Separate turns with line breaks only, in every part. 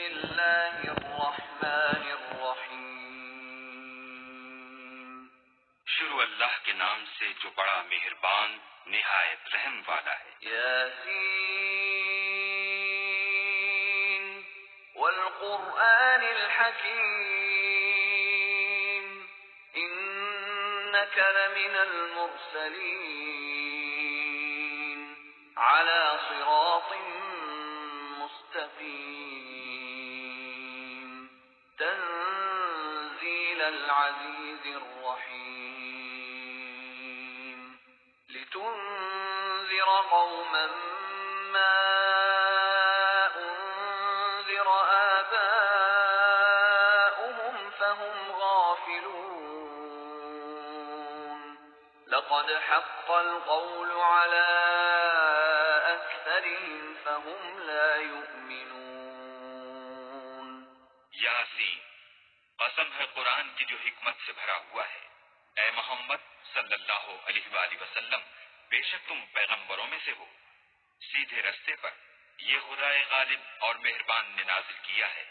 الله الرحمن الرحيم
शुरू अल्लाह के नाम से जो बड़ा मेहरबान निहायत रहम वाला है।
यासीन वल्कुरआन الحكيم إنك لمن المرسلين على صراط مستقيم تنزيل العزيز الرحيم لتنذر قوما ما أنذر آباؤهم فهم غافلون لقد حق القول على أكثرهم فهم لا يؤمنون
यासीन, कसम है कुरान की जो हिकमत से भरा हुआ है। ऐ मोहम्मद सल्लल्लाहु अलैहि वसल्लम, बेशक तुम पैगंबरों में से हो सीधे रास्ते पर। ये खुदाए गालिब और मेहरबान ने नाजिल किया है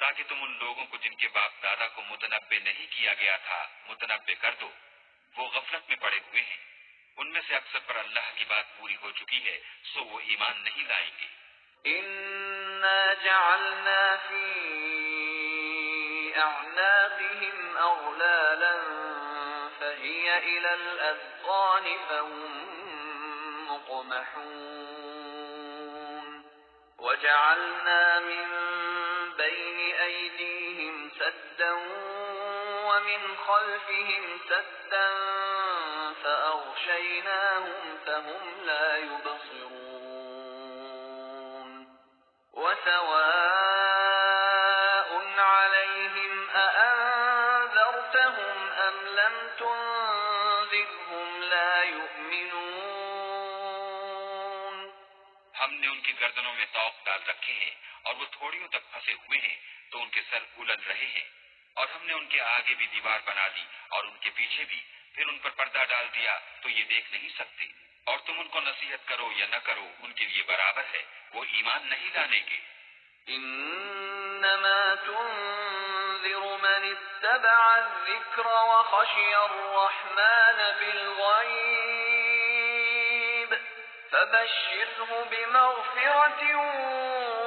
ताकि तुम उन लोगों को जिनके बाप दादा को मुतनब्बे नहीं किया गया था मुतनब्बे कर दो। वो गफलत में पड़े हुए हैं। उनमें से अक्सर पर अल्लाह की बात पूरी हो चुकी है, सो वो ईमान नहीं लाएंगे।
إنا جعلنا في أعناقهم أغلالا فهي إلى الأذقان فهم مقمحون وجعلنا من بين أيديهم سدا ومن خلفهم سدا فأغشيناهم فهم لا يبصرون وسواء عليهم أأنذرتهم أم لم تنذرهم لا يؤمنون
हमने उनकी गर्दनों में तौक डाल रखे हैं और वो थोड़ियों तक फंसे हुए हैं तो उनके सर उलझ रहे हैं। और हमने उनके आगे भी दीवार बना दी और उनके पीछे भी, फिर उन पर पर्दा डाल दिया तो ये देख नहीं सकते। और तुम उनको नसीहत करो या न करो उनके लिए बराबर है, वो ईमान नहीं लानेंगे।
إنما تنذر من اتبع الذكر وخشي الرحمن بالغيب فبشره بمغفرة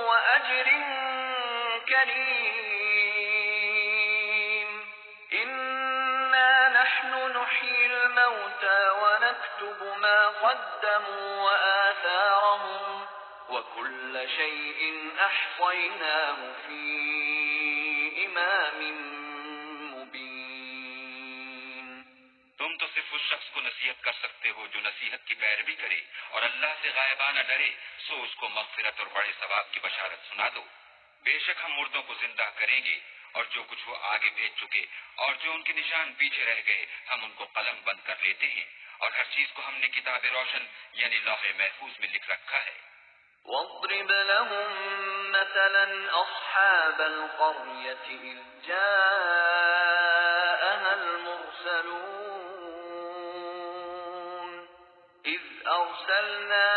وأجر كريم إنا نحن نحيي الموتى ونكتب ما قدموا وآثارهم وكل شيء أحصيناه في إمام مبين
तुम तो सिर्फ उस शख्स को नसीहत कर सकते हो जो नसीहत की पैरवी करे और अल्लाह से गायबाना डरे, सो उसको मग़फ़िरत और बड़े सवाब की बशारत सुना दो। बेशक हम मुर्दों को जिंदा करेंगे और जो कुछ वो आगे भेज चुके और जो उनके निशान पीछे रह गए हम उनको कलम बंद कर लेते हैं और हर चीज को हमने किताब रोशन यानी लौहे महफूज में लिख रखा है।
واضرب لهم مثلا أصحاب القرية إذ جاءها المرسلون إذ أرسلنا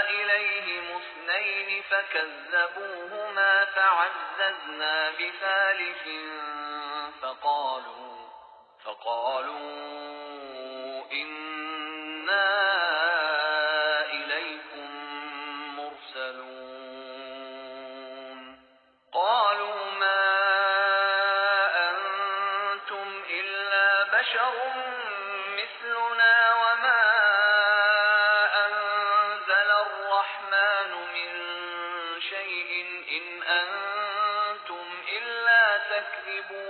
إليهم اثنين فكذبوهما فعززنا بثالث فقالوا إنا إليكم مرسلون قالوا ما أنتم إلا بشر مثلنا وما أنزل الرحمن من شيء إن أنتم إلا تكذبون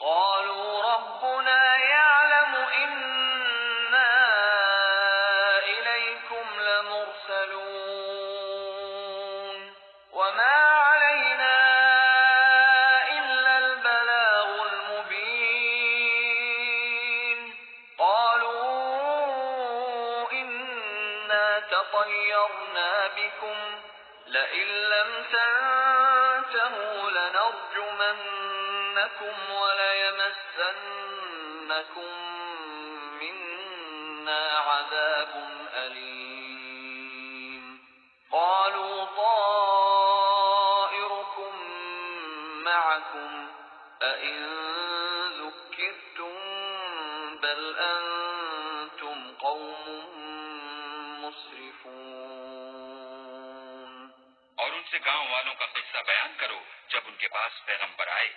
قالوا ربنا يعلم إنا إليكم لمرسلون وما علينا إلا البلاغ المبين قالوا إنا تطيرنا بكم لئن لم تنتهوا لنرجمنكم وليمسنكم منا عذاب أليم قالوا معكم أئن ذكرتم بل أنتم قوم مسرفون.
और उनसे गांव वालों का किस्सा बयान करो जब उनके पास पैगंबर आए,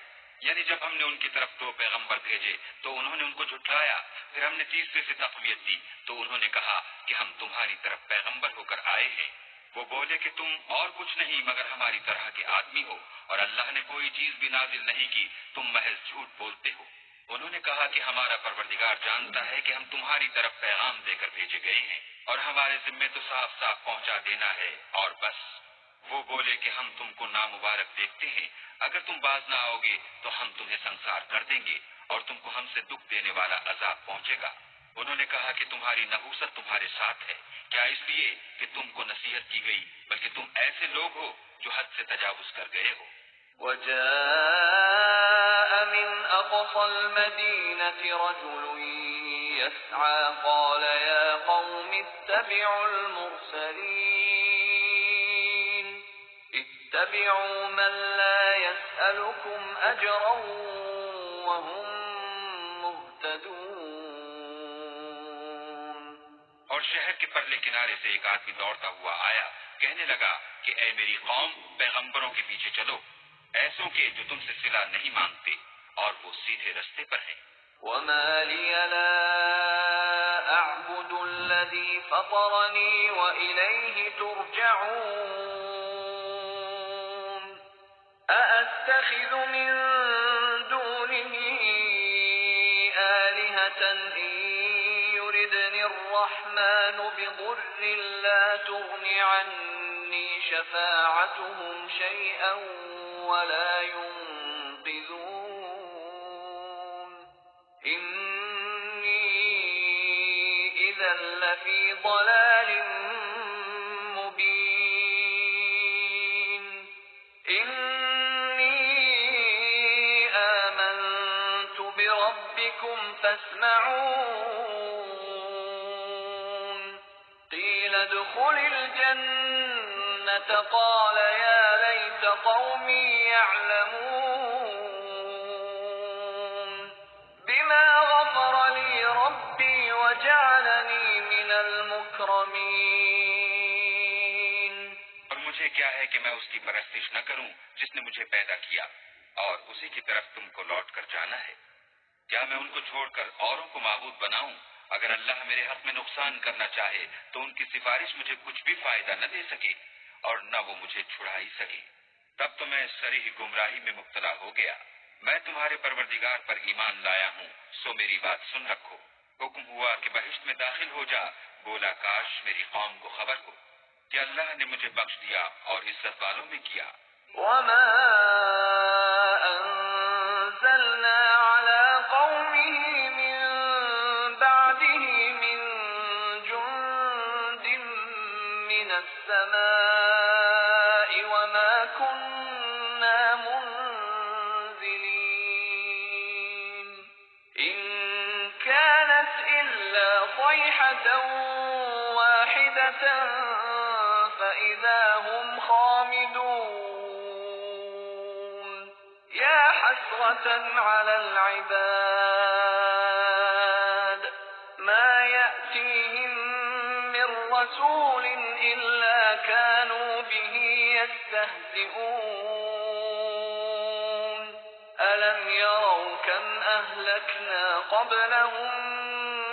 यानी जब हमने उनकी तरफ 2 पैगंबर भेजे तो उन्होंने उनको झुठलाया, फिर हमने तीसरे से तक़वियत दी तो उन्होंने कहा कि हम तुम्हारी तरफ पैगंबर होकर आए हैं। वो बोले कि तुम और कुछ नहीं मगर हमारी तरह के आदमी हो और अल्लाह ने कोई चीज भी नाजिल नहीं की, तुम महज झूठ बोलते हो। उन्होंने कहा कि हमारा परवरदिगार जानता है कि हम तुम्हारी तरफ पैगाम देकर भेजे गए हैं और हमारे जिम्मे तो साफ साफ पहुंचा देना है और बस। वो बोले कि हम तुमको नामुबारक देखते हैं, अगर तुम बाज ना आओगे तो हम तुम्हें संसार कर देंगे और तुमको हमसे दुख देने वाला अजाब पहुंचेगा। उन्होंने कहा कि तुम्हारी नहूसत तुम्हारे साथ है, क्या इसलिए कि तुमको नसीहत की गई, बल्कि तुम ऐसे लोग हो जो हद से तजावुज कर गए हो।
وجاء من أقصى المدينة رجل يسعى قال يا قوم اتبعوا المرسلين اتبعوا من لا يسألكم أجرا وهم مهتدون.
और शहर के परले किनारे से एक आदमी दौड़ता हुआ आया, कहने लगा कि ऐ मेरी कौम, पैगंबरों के पीछे चलो, ऐसों के जो तुमसे सिला नहीं मांगते और वो सीधे रास्ते पर हैं।
وما لي لا أعبد الذي فطرني وإليه ترجعون. أأتخذ من دونه آلهة إن يردني الرحمن بضر لا تغن عني شفاعتهم شيئا ولا ينقذون. إني إذا لفي ضلال مبين. إني آمنت بربكم فاسمعون. قيل ادخل الجنة قال يا ليت قومي يعلمون بما غفر لي ربي وجعلني من المكرمين.
और मुझे क्या है कि मैं उसकी परस्तिश न करूं जिसने मुझे पैदा किया और उसी की तरफ तुमको लौट कर जाना है। क्या मैं उनको छोड़कर औरों को माबूद बनाऊं? अगर अल्लाह मेरे हक में नुकसान करना चाहे तो उनकी सिफारिश मुझे कुछ भी फायदा न दे सके और न वो मुझे छुड़ा ही सके। तब तो मैं सरीह गुमराही में मुब्तला हो गया। मैं तुम्हारे परवरदिगार पर ईमान लाया हूँ, सो मेरी बात सुन रखो। हुक्म हुआ कि बहिश्त में दाखिल हो जा। बोला काश मेरी कौम को खबर हो कि अल्लाह ने मुझे बख्श दिया और इज्जत वालों में किया।
وما أنزلنا على قومه من بعده من جند من السماء وما كنا منزلين. إن كانت إلا صيحة واحدة فإذا هم خامدون. يا حسرة على العباد ما يأتيهم من رسول إلا كانوا به يستهزئون. ألم يروا كم أهلكنا قبلهم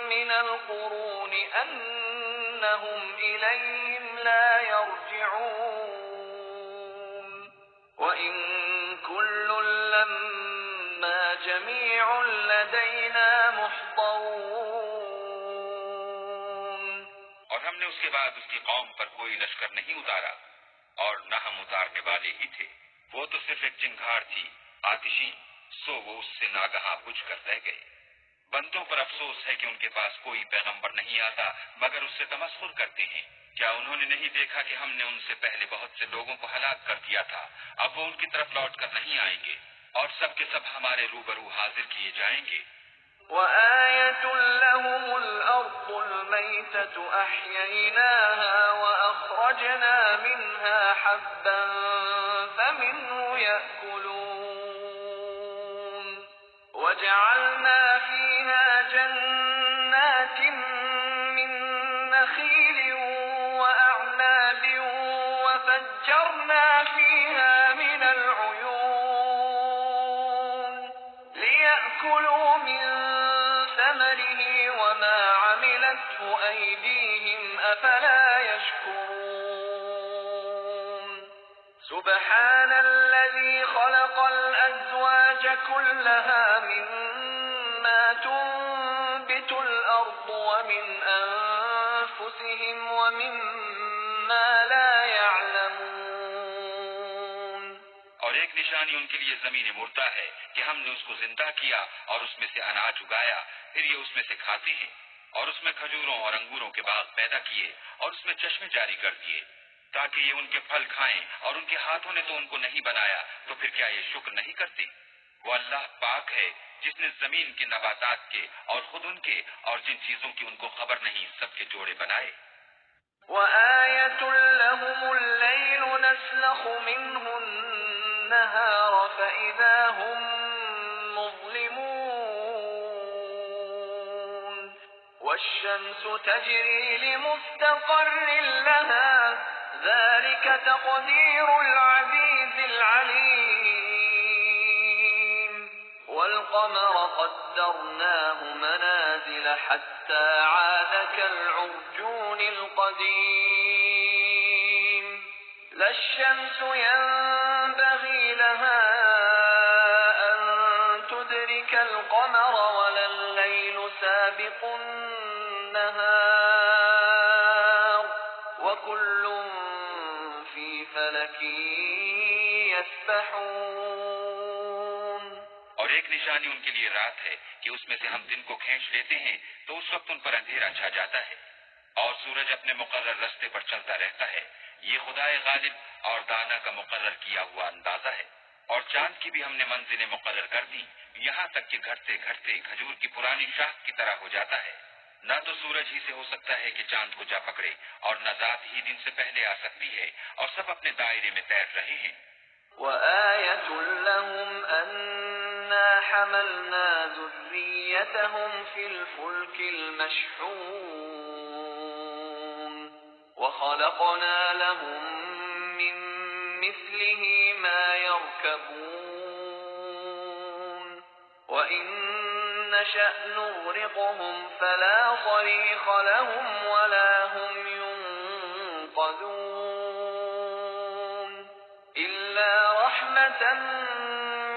من القرون أنهم إليهم لا يرجعون. وإن كل لما جميع لدينا محضرون.
और हमने उसके बाद उसकी कौम पर कोई लश्कर नहीं उतारा और न हम उतारने वाले ही थे। वो तो सिर्फ एक चिंगार थी आतिशी, सो वो उससे नागहा बुझ कर रह गए। बंदों पर अफसोस है कि उनके पास कोई पैगंबर नहीं आता मगर उससे तमस्खुर करते हैं। क्या उन्होंने नहीं देखा कि हमने उनसे पहले बहुत से लोगों को हलाक कर दिया था? अब वो उनकी तरफ लौट कर नहीं आएंगे और सब के सब हमारे रूबरू हाजिर किए जाएंगे।
وآية لهم الأرض الميتة أحييناها وأخرجنا منها حبا فمنه يأكلون. وجعلنا فيها جنات من نخيل وأعناب وفجرنا فيها من العيون ليأكلوا من ثمره وما عملته أيديهم أفلا يشكرون سبحان الذي خلق الأزواج كلها مما تنبت الأرض ومن أنفسهم ومما لا يعلمون
और एक निशानी उनके लिए जमीन मुर्दा है कि हमने उसको जिंदा किया और उसमें से अनाज उगाया, फिर ये उसमें से खाते हैं, और उसमें खजूरों और अंगूरों के बाग पैदा किए और उसमें चश्मे जारी कर दिए ताकि ये उनके फल खाएं, और उनके हाथों ने तो उनको नहीं बनाया, तो फिर क्या ये शुक्र नहीं करते? वो अल्लाह पाक है जिसने जमीन के नबातात के और खुद उनके और जिन चीजों की उनको खबर नहीं सबके जोड़े बनाए।
وآية لهم الليل نسلخ منه النهار فإذا هم مظلمون والشمس تجري لمستقر لها ذلك تقدير العزيز العليم والقمر قدرناه منازل حتى عاد كالعرجون القديم لا الشمس ينبغي لها أن تدرك القمر ولا الليل سابق النهار وكل في فلك يسبحون
और एक निशानी उनके लिए रात है कि उसमें से हम दिन को खींच लेते हैं तो उस वक्त उन पर अंधेरा छा जाता है और सूरज अपने मुकर्रर रास्ते पर चलता रहता है। ये खुदाए गालिब और दाना का मुकर्रर किया हुआ अंदाजा है। और चांद की भी हमने मंजिलें मुकर्रर कर दी, यहाँ तक कि घटते घटते खजूर की पुरानी शाख की तरह हो जाता है। न तो सूरज ही से हो सकता है कि चांद को जा पकड़े और न रात ही दिन से पहले आ सकती है, और सब अपने दायरे में तैर रहे हैं।
وآية لهم أنا حملنا ذريتهم في الفلك المشحون وخلقنا لهم من مثله ما يركبون وإن نشأ نغرقهم فلا صريخ لهم ولا هم ينقذون إلا رحمة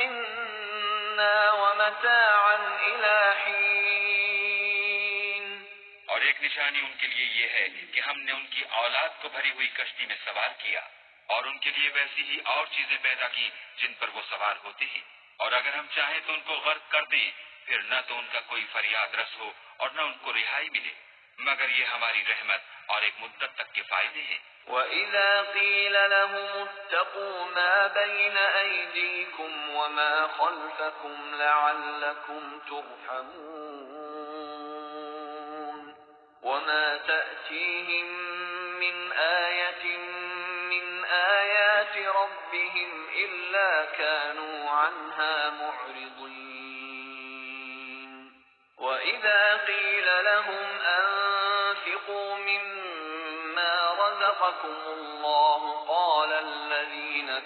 منا ومتاعا إلى حين
और एक निशानी उनके लिए ये है कि हमने उनकी औलाद को भरी हुई कश्ती में सवार किया और उनके लिए वैसी ही और चीजें पैदा की जिन पर वो सवार होते हैं, और अगर हम चाहें तो उनको गर्क कर दें, फिर न तो उनका कोई फरियाद रस हो और न उनको रिहाई मिले, मगर ये हमारी रहमत और एक मुद्दत तक के फायदे हैं।
وإذا قيل لهم اتقوا ما بين أيديكم وما خلفكم لعلكم ترحمون وما تأتيهم من آية من آيات ربهم إلا كانوا عنها معرضين وإذا قيل لهم أنفقوا مما رزقكم الله قال الذين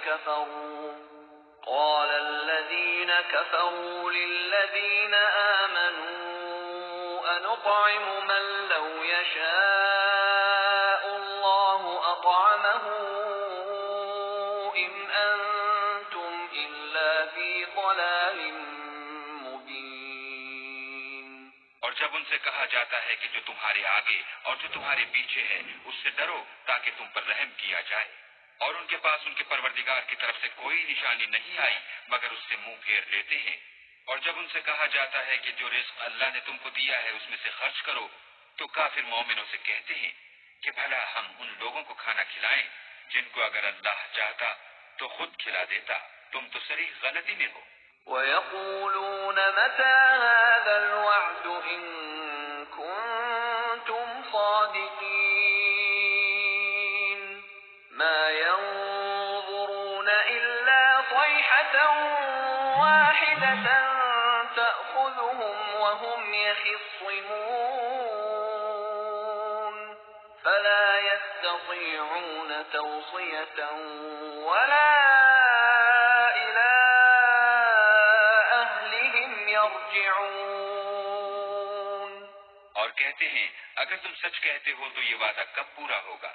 كفروا للذين آمنوا أنطعم من لو يشاء الله أطعمه إن أنتم إلا في ضلال مبين
और जब उनसे कहा जाता है कि जो तुम्हारे आगे और जो तुम्हारे पीछे है उससे डरो ताकि तुम पर रहम किया जाए, और उनके पास उनके परवरदिगार की तरफ से कोई निशानी नहीं आई मगर उससे मुंह फेर लेते हैं। और जब उनसे कहा जाता है कि जो रिस्क अल्लाह ने तुमको दिया है उसमें से खर्च करो, तो काफिर मोमिनों से कहते हैं कि भला हम उन लोगों को खाना खिलाएं जिनको अगर अल्लाह चाहता तो खुद खिला देता, तुम तो सरीह गलती में हो।
ويقولون متى هذا الوعد إن كنتم صادقين ما ينظرون إلا صيحة واحدة تأخذ توصية ولا إلى أهلهم يرجعون.
और कहते हैं अगर तुम सच कहते हो तो ये वादा कब पूरा होगा?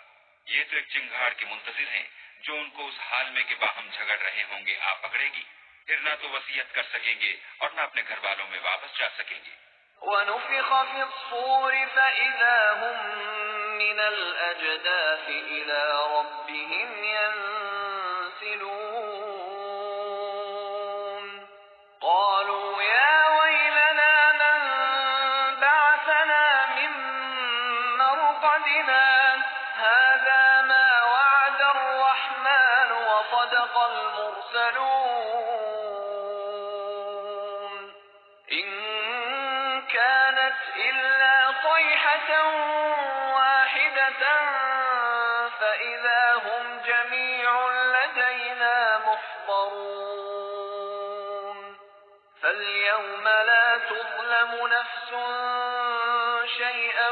ये तो एक चिंगाड़ के मुंतजिर हैं जो उनको उस हाल में के बाहम झगड़ रहे होंगे आ पकड़ेगी, फिर ना तो वसीयत कर सकेंगे और ना अपने घर वालों में वापस जा सकेंगे।
ونفخ في الصور فإذا هم من الأجداث إلى ربهم ينسلون. قالوا يا ويلنا من بعثنا من مرقدنا هذا ما وعد الرحمن وصدق المرسلون. إن كانت إلا صيحة واحدة فإذا هم جميع لدينا محضرون. فاليوم لا تظلم نفس شيئا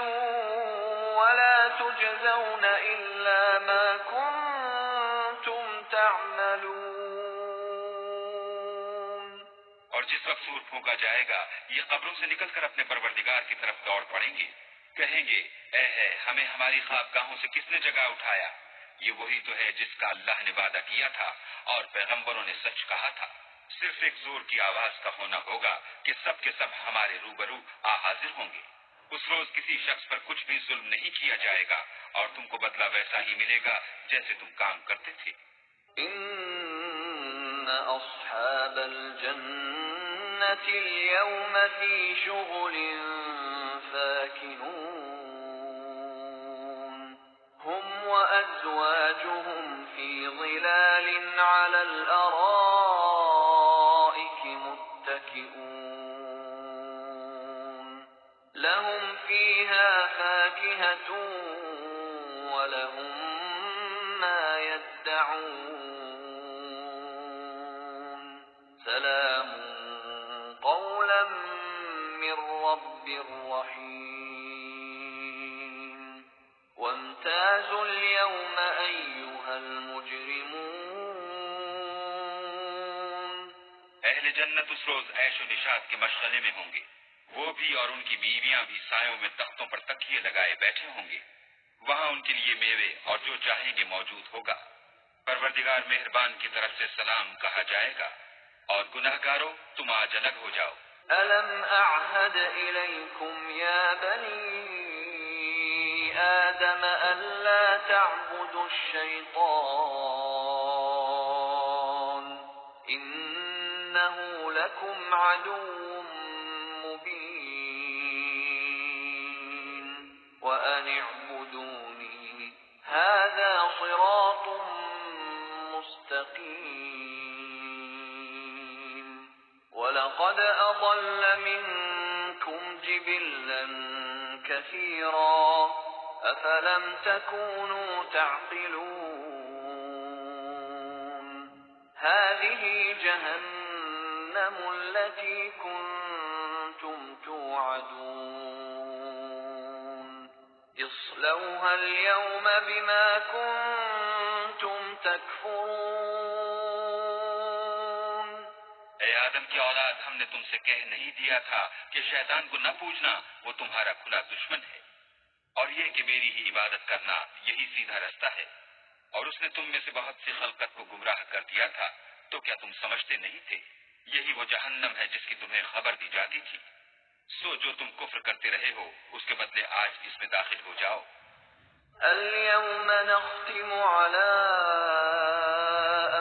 ولا تجزون إلا ما كنتم تعملون.
और जिस वक्त सूर फूंका जाएगा ये कब्रों से निकलकर अपने परवरदिगार की तरफ दौड़ पड़ेंगे, कहेंगे ऐ है हमें हमारी ख्वाबगाहों से किसने जगा उठाया? ये वही तो है जिसका अल्लाह ने वादा किया था और पैगंबरों ने सच कहा था। सिर्फ एक जोर की आवाज का होना होगा कि सब के सब हमारे रूबरू आ हाजिर होंगे। उस रोज किसी शख्स पर कुछ भी जुल्म नहीं किया जाएगा और तुमको बदला वैसा ही मिलेगा जैसे तुम काम करते थे।
إن أصحاب الجنة اليوم في شغل فاكهون هم وأزواجهم في ظلال على الأرائك متكئون لهم فيها فاكهة ولهم ما يدعون. سلام قولا من رب رحيم. وامتازوا اليوم أيها المجرمون.
अहले जन्नत उस रोज ऐशो निशात के मशगले में होंगे। वो भी और उनकी बीवियां भी सायों में तख्तों पर तकिए लगाए बैठे होंगे। वहां उनके लिए मेवे और जो चाहेंगे मौजूद होगा। परवरदिगार मेहरबान की तरफ से सलाम कहा जाएगा और गुनाहगारों तुम आज अलग हो जाओ।
ألم أعهد إليكم يا بني آدم ألا تعبدوا الشيطان إنه لكم عدو مبين وأن اعبدوني هذا صراط مستقيم. ولقد أضل منكم جبلا كثيرا أفلم تكونوا تعقلون. هذه جهنم التي كنتم توعدون اصلوها اليوم بما كنتم تكفرون.
ऐ आदम की औलाद, हमने तुमसे कह नहीं दिया था कि शैतान को न पूजना, वो तुम्हारा खुला दुश्मन है, और ये कि मेरी ही इबादत करना यही सीधा रास्ता है। और उसने तुम में से बहुत सी खलकत को गुमराह कर दिया था, तो क्या तुम समझते नहीं थे? यही वो जहन्नम है जिसकी तुम्हें खबर दी जाती थी। सो जो तुम कुफ्र करते रहे हो उसके बदले आज इसमें दाखिल हो जाओ।
اليوم نختم على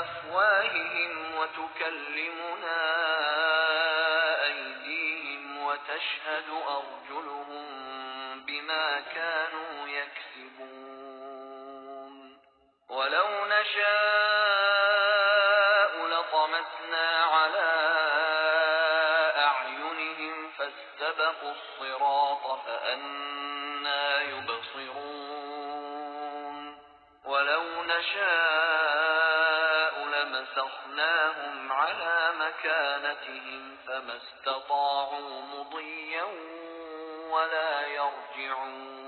أفواههم وتكلمنا أيديهم وتشهد أرجلهم بما كانوا يكسبون. ولو نشاء لطمسنا على أعينهم فاستبقوا الصراط فأنى يبصرون. ولو نشاء لمسخناهم على مكانتهم فما استطاعوا مضيا ولا يرجعون.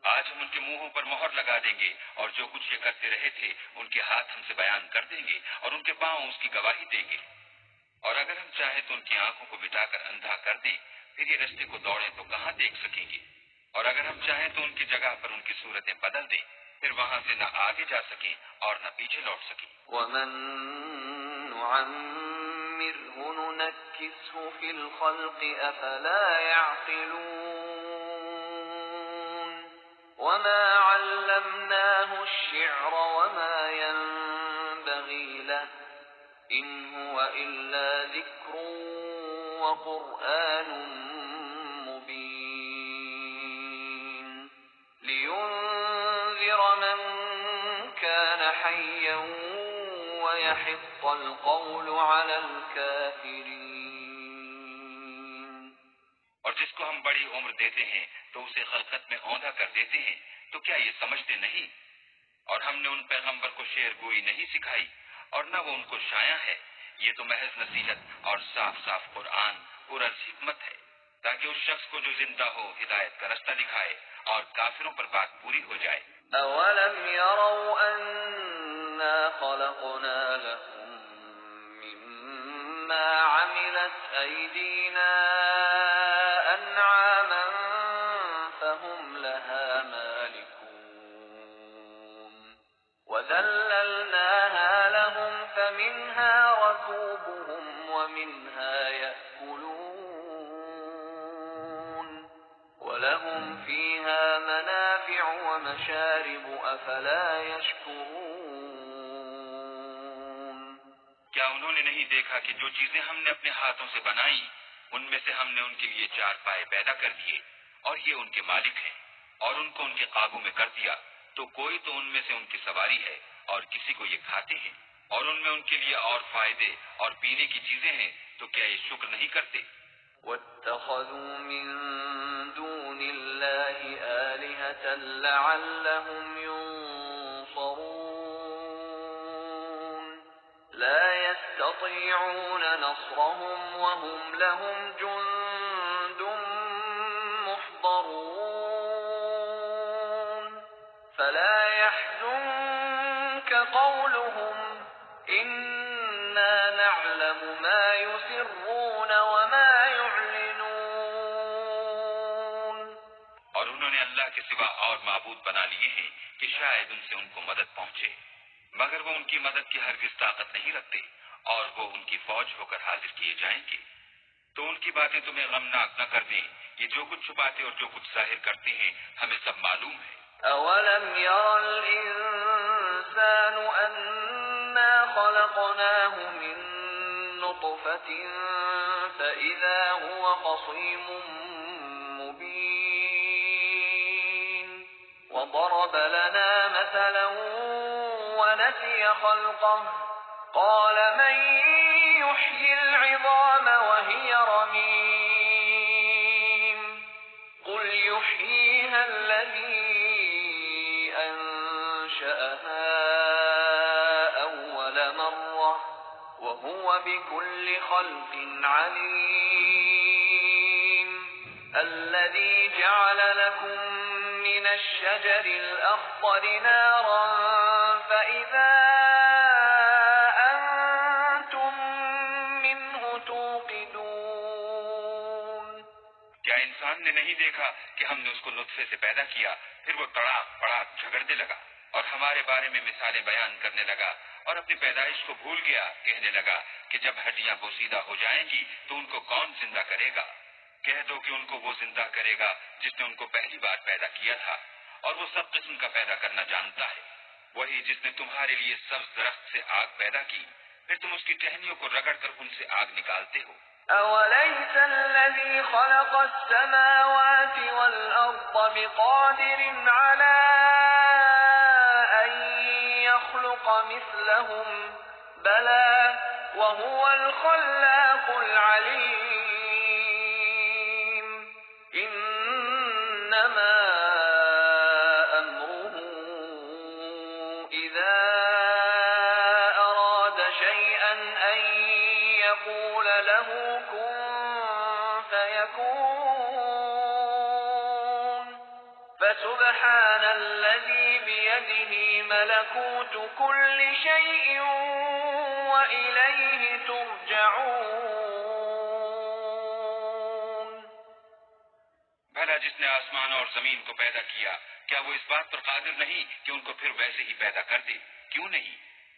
आज हम उन उनके मुंहों पर मोहर लगा देंगे और जो कुछ ये करते रहे थे उनके हाथ हमसे बयान कर देंगे और उनके पांव उसकी गवाही देंगे। और अगर हम चाहे तो उनकी आंखों को मिटाकर अंधा कर दें, फिर ये रास्ते को दौड़े तो कहां देख सकेंगे। और अगर हम चाहें तो उनकी जगह पर उनकी सूरतें बदल दें, फिर वहां से न आगे जा सकें और न पीछे लौट सकें।
ومن نعمره ننكسه في الخلق أفلا يعقلون وما علمناه الشعر وما ينبغي له إن هو إلا ذكر وقرآن مبين لينذر من كان حيا ويحق القول على الكافرين।
और जिसको हम बड़ी उम्र देते हैं तो उसे खलकत में औंधा कर देते हैं, तो क्या ये समझते नहीं? और हमने उन पैगंबर को शेर गोई नहीं सिखाई और न वो उनको शाया है। ये तो महज नसीहत और साफ साफ कुरान और हिकमत है, ताकि उस शख्स को जो जिंदा हो हिदायत का रास्ता दिखाए और काफिरों पर बात पूरी हो जाए।
أولم يروا أنا خلقنا لهم مما عملت أيدينا أنعاما فهم لها مالكون وذللناها لهم فمنها ركوبهم ومنها يأكلون ولهم فيها منافع ومشارب أفلا يشكرون।
क्या उन्होंने नहीं देखा कि जो चीजें हमने अपने हाथों से बनाई उनमें से हमने उनके लिए 4 पाए पैदा कर दिए और ये उनके मालिक हैं और उनको उनके काबू में कर दिया, तो कोई तो उनमें से उनकी सवारी है और किसी को ये खाते हैं और उनमें उनके लिए और फायदे और पीने की चीजें हैं, तो क्या ये शुक्र नहीं करते?
واتخذوا من دون الله آلهة لعلهم ينصرون لا يستطيعون نصرهم وهم لهم جند محضرون فلا يحزنك قولهم إنا نعلم ما يسرون وما يعلنون।
और उन्होंने अल्लाह के सिवा और माबूद बना लिए हैं कि शायद उनसे उनको मदद पहुंचे, मगर वो उनकी मदद की हरगिज ताकत नहीं रखते और वो उनकी फौज होकर हाजिर किए जाएंगे। तो उनकी बातें तुम्हें गमनाक न कर दें, ये जो कुछ छुपाते और जो कुछ जाहिर करते हैं हमें सब मालूम है।
أولم ير الإنسان أنا خلقناه من نطفة فإذا هو خصيم مبين وضرب لنا مثلا ونسي خلقه قال من يحيي العظام وهي رميم قل يحييها الذي أنشأها أول مرة وهو بكل خلق عليم الذي جعل لكم من الشجر الأخضر نارا فإذا أنتم منه توقدون।
क्या इंसान ने नहीं देखा कि हमने उसको नुत्फे से पैदा किया, फिर वो तड़ाक पड़ाक झगड़ने लगा और हमारे बारे में मिसालें बयान करने लगा और अपनी पैदाइश को भूल गया, कहने लगा कि जब हड्डियां बोसीदा हो जाएंगी तो उनको कौन जिंदा करेगा? कह दो कि उनको वो जिंदा करेगा जिसने उनको पहली बार पैदा किया था और वो सब किस्म का पैदा करना जानता है, वही जिसने तुम्हारे लिए सब्ज दरख्त से आग पैदा की, फिर तुम उसकी टहनियों को रगड़कर उनसे आग निकालते हो।
أوليس الذي خلق السماوات والأرض بقادر على أن يخلق مثلهم بلى وهو الخلاق العليم إنما أمره إذا أراد شيئا أن يقول له كن فيكون فسبحان سبحان الذي بيده ملكوت كل شيء وإليه ترجعون.
भला जिसने आसमान और जमीन को पैदा किया, क्या वो इस बात पर कादिर नहीं कि उनको फिर वैसे ही पैदा कर दे? क्यों नहीं?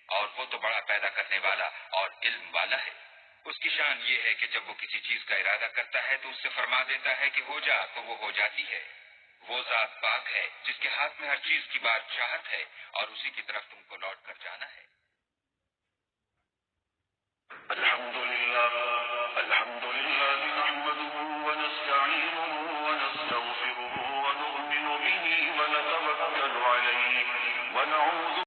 और वो तो बड़ा पैदा करने वाला और इल्म वाला है। उसकी शान ये है कि जब वो किसी चीज का इरादा करता है तो उससे फरमा देता है कि हो जा, तो वो हो जाती है। वो जात पाक है जिसके हाथ में हर चीज की बात चाहत है और उसी की तरफ तुमको लौट कर जाना है।
अल्हम्दुलिल्लाह।